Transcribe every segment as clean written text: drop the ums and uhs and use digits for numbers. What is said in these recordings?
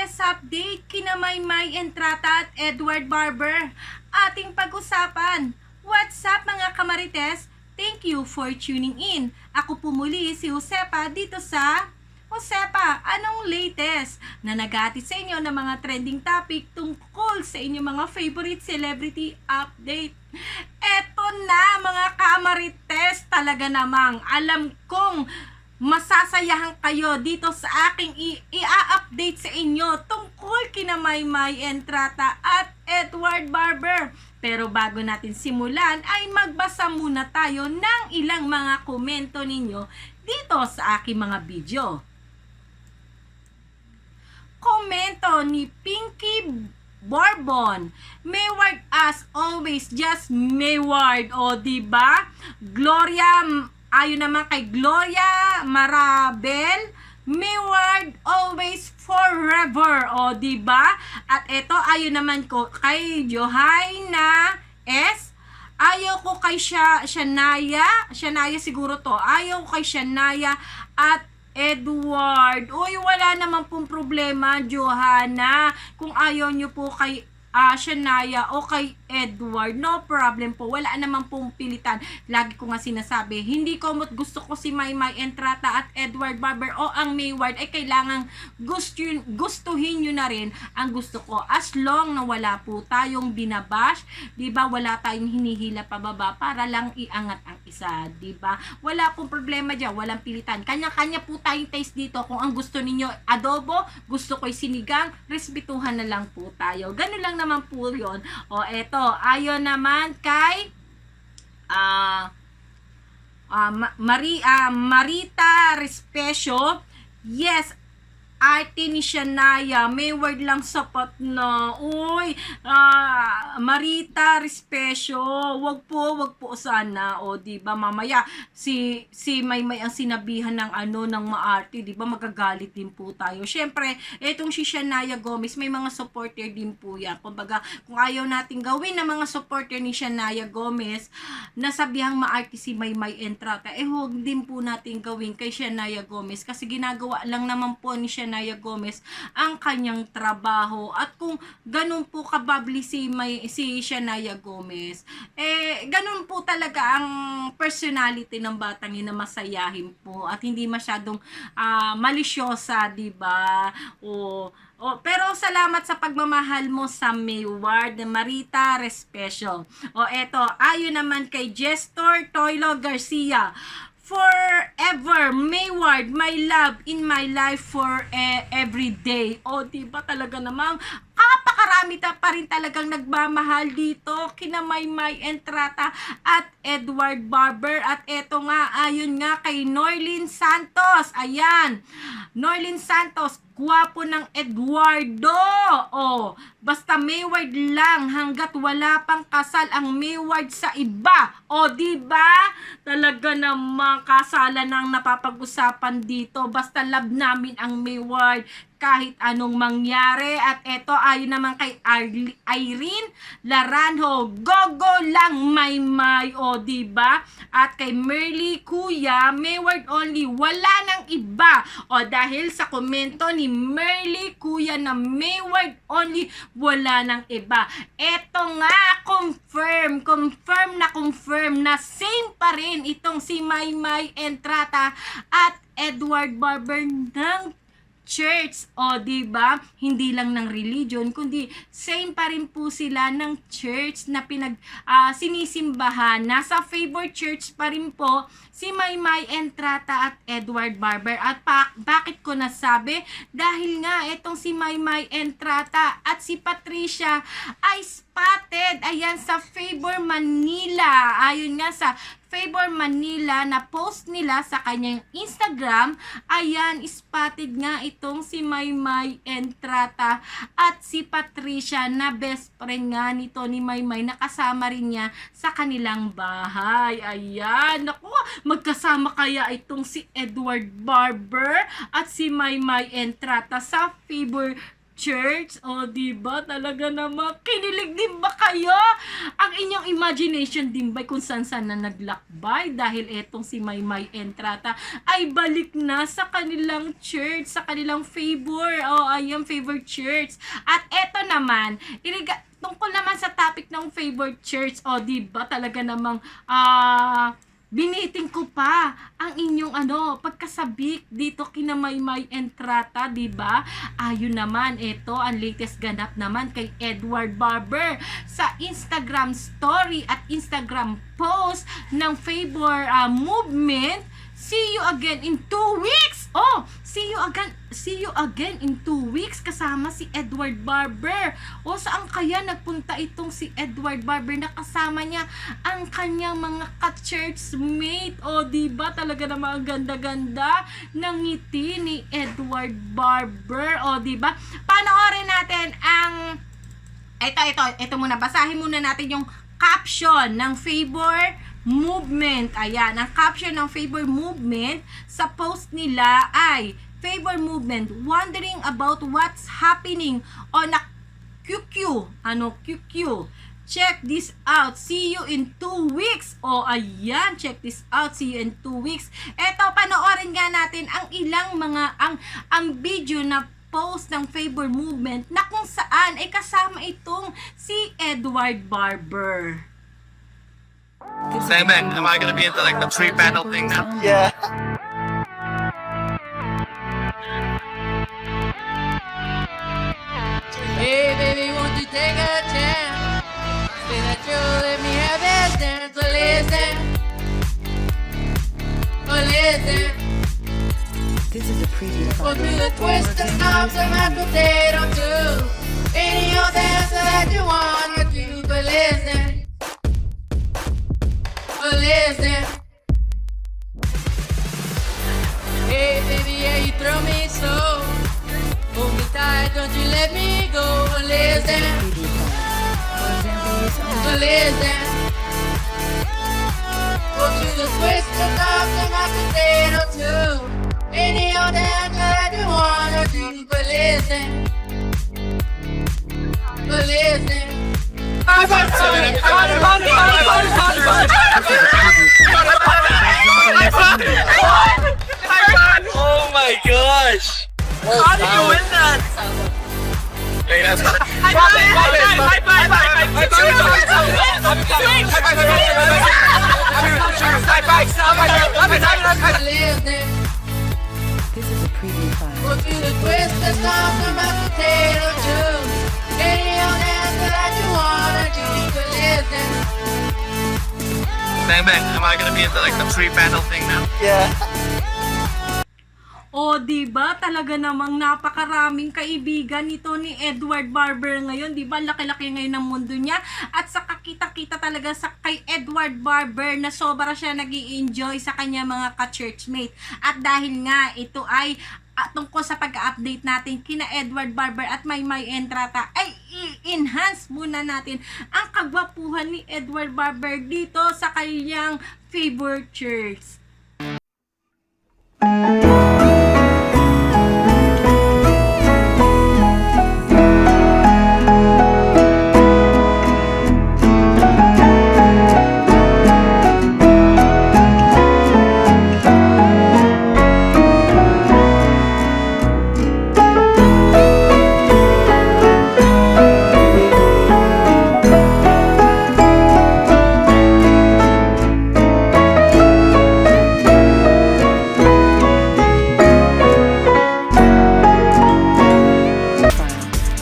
Marites Update kina Maymay Entrata at Edward Barber. Ating pag-usapan. What's up mga kamarites? Thank you for tuning in. Ako po muli si Josepa dito sa Josepa, anong latest na nagati sa inyo ng mga trending topic tungkol sa inyong mga favorite celebrity update. Eto na mga kamarites, talaga namang alam kong masasayahan kayo dito sa aking i-update sa inyo tungkol kina Maymay Entrata at Edward Barber. Pero bago natin simulan ay magbasa muna tayo ng ilang mga komento ninyo dito sa aking mga video. Komento ni Pinky Bourbon, Mayward as always, just Mayward. O diba? Gloria, ayon naman kay Gloria Marabel, Mayward always forever. O diba? At ito ayon naman ko kay Johaina S. Ayaw ko kay Shanaya siguro to. Ayaw ko kay Shanaya at Edward. Uy, wala naman pong problema, Johanna. Kung ayaw nyo po kay Shanaya o kay Edward, no problem po. Wala naman pong pilitan. Lagi ko nga sinasabi, hindi ko gusto ko si Maymay Entrata at Edward Barber o ang Mayward ay kailangang gustuhin nyo na rin ang gusto ko. As long na wala po tayong binabash, diba? Wala tayong hinihila pababa para lang iangat ang isa, diba? Wala pong problema dyan, walang pilitan. Kanya-kanya po tayong taste dito. Kung ang gusto ninyo adobo, gusto ko'y sinigang, respetuhan na lang po tayo. Ganun lang naman po yun. O eto, ayon naman kay Marita Respesio. Yes, arte ni Shanaya, Mayward lang sapat na. Uy, Marita Respesio, wag po sana. O diba mamaya si Maymay ang sinabihan ng ng maarte, diba magagalit din po tayo. Syempre, etong si Shanaya Gomez, may mga supporter din po yan. Kumbaga, kung ayaw natin gawin ng mga supporter ni Shanaya Gomez, nasabihang maarte si Maymay Entrata, huwag din po natin gawin kay Shanaya Gomez kasi ginagawa lang naman po ni Shanaya Gomez ang kanyang trabaho. At kung ganun po kababli si Shanaya Gomez, ganun po talaga ang personality ng batang yun na masayahin po at hindi masyadong malisyosa, diba? Pero salamat sa pagmamahal mo sa Mayward, Marita Respesio. Eto, ayon naman kay Gestor Toilo Garcia, forever, Mayward, my love in my life for every day. Diba talaga namang kapakarami pa rin talagang nagmamahal dito kina Maymay Entrata at Edward Barber. At eto nga, ayon nga kay Norlin Santos. Ayan, Norlin Santos, gwapo ng Eduardo. Basta Mayward lang hanggat wala pang kasal ang Mayward sa iba. Diba? Talaga namang kasalan ang napapag-usapan dito. Basta love namin ang Mayward kahit anong mangyari. At eto, ayon naman kay Irene Laranjo, gogo lang Maymay. Diba? At kay Merly Kuya, Mayward only, wala nang iba. Dahil sa komento ni Merly Kuya na Mayward only, wala nang iba. Eto nga, confirm na same pa rin itong si Maymay Entrata at Edward Barber ng church. Diba? Hindi lang ng religion, kundi same pa rin po sila ng church na sinisimbahan. Nasa favor church pa rin po si Maymay Entrata at Edward Barber. At bakit ko nasabi? Dahil nga itong si Maymay Entrata at si Patricia ay spotted, ayan, sa Favor Manila. Ayon nga sa Favor Manila na post nila sa kanyang Instagram, ayan, spotted nga itong si Maymay Entrata at si Patricia na best friend nga nito ni Maymay, nakasama rin niya sa kanilang bahay. Ayan, naku, magkasama kaya itong si Edward Barber at si Maymay Entrata sa Favor church. O, di ba? Talaga naman. Kinilig din ba kayo? Ang inyong imagination din ba kung saan na naglakbay? Dahil etong si Maymay Entrata ay balik na sa kanilang church, sa kanilang favor. O, ayan, favor church. At eto naman, tungkol naman sa topic ng favorite church, o di ba talaga namang biniting ko pa ang inyong pagkasabik dito kina Maymay Entrata, di ba? Ayun naman, ito ang latest ganap naman kay Edward Barber sa Instagram story at Instagram post ng favor movement. See you again in 2 weeks. Oh, see you again in 2 weeks kasama si Edward Barber. O saan kaya nagpunta itong si Edward Barber na kasama niya ang kanyang mga ka-church mate? O di ba talaga namang ganda-ganda ng ngiti ni Edward Barber? O di ba? Panoorin natin ang ito muna, basahin muna natin yung caption ng favor movement. Ayan, ang caption ng favor movement sa post nila ay favor movement wondering about what's happening on a QQ. QQ? Check this out. See you in 2 weeks. O, ayan, check this out. See you in 2 weeks. Eto, panoorin nga natin ang ilang mga ang video na post ng favor movement na kung saan ay kasama itong si Edward Barber. Sam, am I gonna be into like the 3-panel thing now? Yeah. Hey baby, won't you take a chance? Say that you'll let me have that dance. Well, listen. Well, listen. This is a preview Go of through the twists and knobs of my potato too. Any old dance that you wanna do. But listen. Well, listen. Hey baby, yeah, you throw me so. Hold me tight, don't you let me go. Well, listen. For example, use only Well, listen. Go through the twists and knobs of my potato too. Any old dance that you wanna do. But listen. But listen. Oh my gosh! How did you win that? Hey, that's But listen. This is a preview file. Go through the twist and knobs of my potato too. Any old dance that you wanna do. But listen. Sam, am I gonna be into like the 3-panel thing now? Yeah. O, di ba talaga namang napakaraming kaibigan nito ni Edward Barber ngayon, di ba? Laki-laki ngayon ng mundo niya. At sa kita-kita talaga sa kay Edward Barber na sobra siya nag-i-enjoy sa kanya mga ka-churchmate. At dahil nga ito ay tungkol sa pag-update natin kina Edward Barber at Maymay Entrata, ay i-enhance muna natin ang kagwapuhan ni Edward Barber dito sa kanyang favorite church.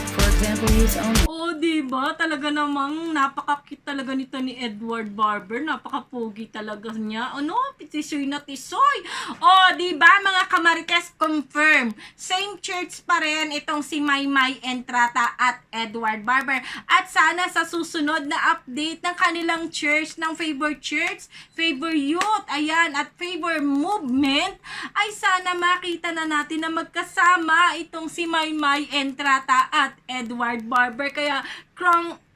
For example, use only Oh, di ba? Talaga namang napaka-cute talaga nito ni Edward Barber. Napaka-pogi talaga niya. Ano? Tisoy na tisoy. Oh, di ba mga kamarites, confirm. Same church pa rin itong si Maymay Entrata at Edward Barber. At sana sa susunod na update ng kanilang church, ng Favor Church, Favor Youth, ayan, at Favor Movement, ay sana makita na natin na magkasama itong si Maymay Entrata at Edward Barber. Kaya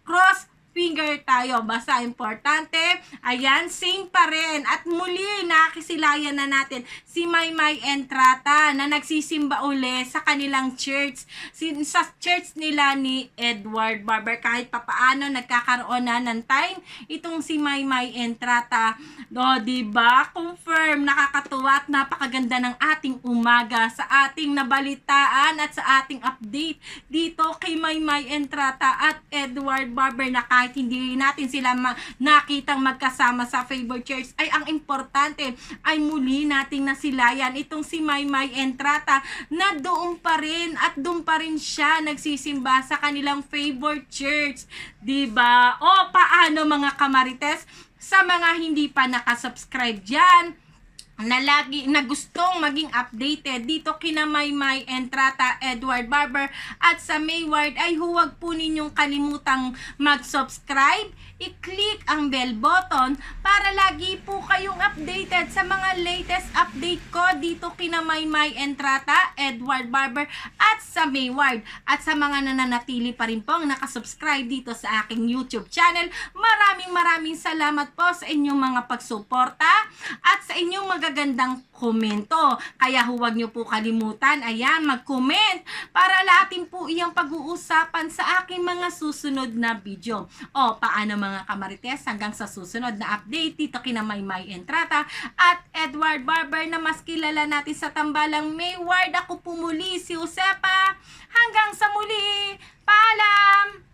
cross finger tayo. Basta importante, ayan, same pa rin. At muli, nakakisilayan na natin si Maymay Entrata na nagsisimba uli sa kanilang church. Sa church nila ni Edward Barber, kahit papaano nagkakaroon na ng time itong si Maymay Entrata. Diba? Confirm, nakakatuwa at napakaganda ng ating umaga sa ating nabalitaan at sa ating update dito kay Maymay Entrata at Edward Barber, na kahit hindi natin sila nakitang magkasama sa Favor Church, ay ang importante ay muli nating nasilayan itong si Maymay Entrata na doon pa rin at doon pa rin siya nagsisimba sa kanilang Favor Church. Diba? O paano mga kamarites? Sa mga hindi pa nakasubscribe dyan, na gustong maging updated dito kina Maymay Entrata, Edward Barber at sa Mayward, ay huwag po ninyong kalimutang mag-subscribe, i-click ang bell button para lagi po kayong updated sa mga latest update ko dito kina Maymay Entrata, Edward Barber at sa Mayward. At sa mga nananatili pa rin pong nakasubscribe dito sa aking YouTube channel, maraming salamat po sa inyong mga pagsuporta at sa inyong magagandang komento. Kaya huwag nyo po kalimutan, ayan, mag-comment para lahatin po iyang pag-uusapan sa aking mga susunod na video. O, paano mga kamarites, hanggang sa susunod na update dito kina Maymay Entrata at Edward Barber na mas kilala natin sa tambalang Mayward. Ako po muli si Josepa. Hanggang sa muli, paalam!